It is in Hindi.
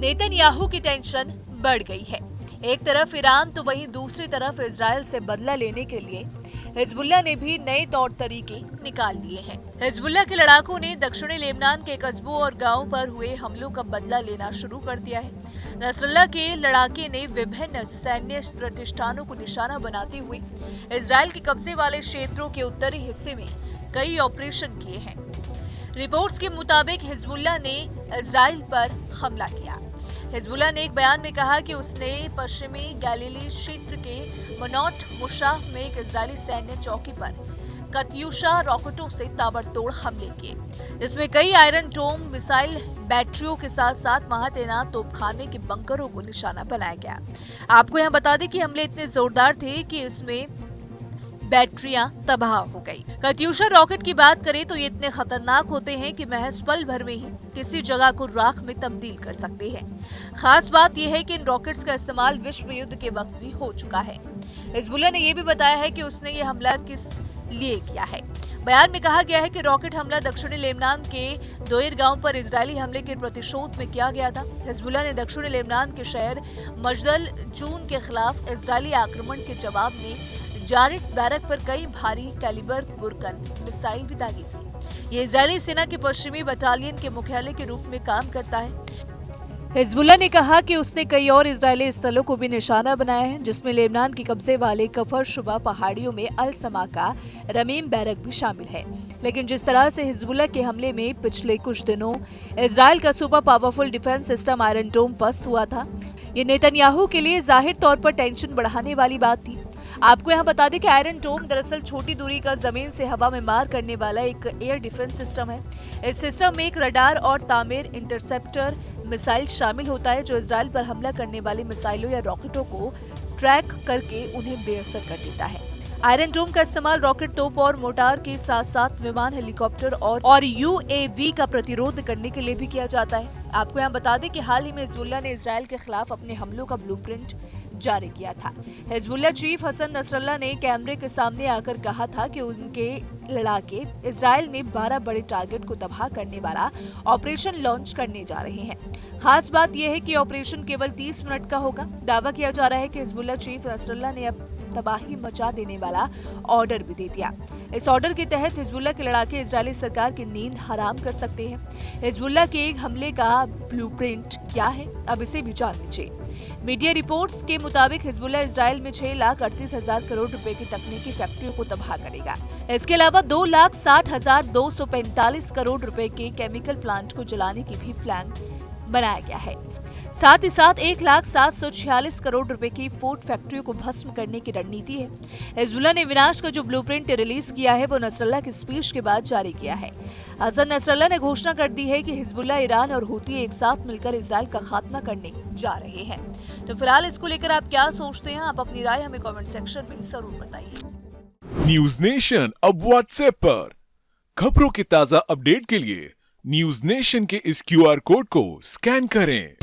नेतन्याहू की टेंशन बढ़ गई है। एक तरफ ईरान तो वहीं दूसरी तरफ इजराइल से बदला लेने के लिए हिजबुल्लाह ने भी नए तौर तरीके निकाल लिए हैं। हिजबुल्लाह के लड़ाकों ने दक्षिणी लेबनान के कस्बों और गांवों पर हुए हमलों का बदला लेना शुरू कर दिया है। नसरल्लाह के लड़ाके ने विभिन्न सैन्य प्रतिष्ठानों को निशाना बनाते हुए इजराइल के कब्जे वाले क्षेत्रों के उत्तरी हिस्से में कई ऑपरेशन किए हैं। रिपोर्ट्स के मुताबिक हिजबुल्लाह ने इजराइल पर हमला किया। हिजबुल्लाह ने एक बयान में कहा कि उसने पश्चिमी गैलीली क्षेत्र के मनोट मुशाह में एक इजरायली सैन्य चौकी पर कत्यूशा रॉकेटों से ताबड़तोड़ हमले किए, जिसमें कई आयरन डोम मिसाइल बैटरियों के साथ साथ वहां तैनात तोपखाने के बंकरों को निशाना बनाया गया। आपको यहाँ बता दें कि हमले इतने जोरदार थे कि इसमें बैटरियां तबाह हो गई। कत्यूशा रॉकेट की बात करें तो ये इतने खतरनाक होते हैं कि महज पल भर में ही किसी जगह को राख में तब्दील कर सकते हैं। खास बात यह है कि इन रॉकेट्स का इस्तेमाल विश्व युद्ध के वक्त भी हो चुका है। हिजबुल्लाह ने यह भी बताया है कि उसने ये हमला किस लिए किया है। बयान में कहा गया है कि रॉकेट हमला दक्षिणी लेबनान के दोइर गांव पर इजरायली हमले के प्रतिशोध में किया गया था। हिजबुल्लाह ने दक्षिणी लेबनान के शहर मजदल जून के खिलाफ इजरायली आक्रमण के जवाब में जारिट बैरक पर कई भारी कैलिबर बुरकन मिसाइल भी दागी थी। ये इजरायली सेना के पश्चिमी बटालियन के मुख्यालय के रूप में काम करता है। हिजबुल्लाह ने कहा कि उसने कई और इजरायली स्थलों को भी निशाना बनाया है, जिसमें लेबनान के कब्जे वाले कफर शुबा पहाड़ियों में अल समा का रमीम बैरक भी शामिल है। लेकिन जिस तरह से हिजबुल्लाह के हमले में पिछले कुछ दिनों इजराइल का super powerful defence system iron dome पस्त हुआ था, ये नेतन्याहू के लिए जाहिर तौर पर टेंशन बढ़ाने वाली बात थी। आपको यहाँ बता दें कि आयरन डोम दरअसल छोटी दूरी का जमीन से हवा में मार करने वाला एक एयर डिफेंस सिस्टम है। इस सिस्टम में एक रडार और तामीर इंटरसेप्टर मिसाइल शामिल होता है, जो इजराइल पर हमला करने वाली मिसाइलों या रॉकेटों को ट्रैक करके उन्हें बेअसर कर देता है। आयरन डोम का इस्तेमाल रॉकेट तोप और मोटार के साथ साथ विमान, हेलीकॉप्टर और UAV का प्रतिरोध करने के लिए भी किया जाता है। आपको यहाँ बता दें कि हाल ही में हिजबुल्लाह ने इजराइल के खिलाफ अपने हमलों का ब्लूप्रिंट जारी किया था। हिजबुल्लाह चीफ हसन नसरल्लाह ने कैमरे के सामने आकर कहा था कि उनके लड़ाके इजराइल में 12 बड़े टारगेट को तबाह करने वाला ऑपरेशन लॉन्च करने जा रहे हैं। खास बात यह है कि ऑपरेशन केवल 30 मिनट का होगा। दावा किया जा रहा है कि हिजबुल्लाह चीफ नसरल्लाह ने अब तबाही मचा देने वाला ऑर्डर भी दे दिया। इस ऑर्डर के तहत हिजबुल्लाह के लड़ाके इजरायली सरकार की नींद हराम कर सकते हैं। हिजबुल्लाह के एक हमले का ब्लूप्रिंट क्या है, अब इसे भी जान लीजिए। मीडिया रिपोर्ट्स के मुताबिक हिजबुल्लाह इजराइल में 6,38,000 करोड़ रुपए की तकनीकी फैक्ट्रियों को तबाह करेगा। इसके अलावा 2,60,245 करोड़ रुपए के केमिकल प्लांट को जलाने की भी प्लान बनाया गया है। साथ ही साथ 1,07,46 करोड़ रुपए की फूड फैक्ट्रियों को भस्म करने की रणनीति है। हिजबुल्लाह ने विनाश का जो ब्लूप्रिंट रिलीज किया है वो नसरल्लाह की स्पीच के बाद जारी किया है। हसन नसरल्लाह ने घोषणा कर दी है कि हिजबुल्लाह, ईरान और हूती एक साथ मिलकर इजराइल का खात्मा करने जा रहे हैं। तो फिलहाल इसको लेकर आप क्या सोचते हैं? आप अपनी राय हमें कमेंट सेक्शन में जरूर बताइए। न्यूज नेशन अब व्हाट्सएप पर खबरों की ताजा अपडेट के लिए न्यूज नेशन के इस QR कोड को स्कैन करें।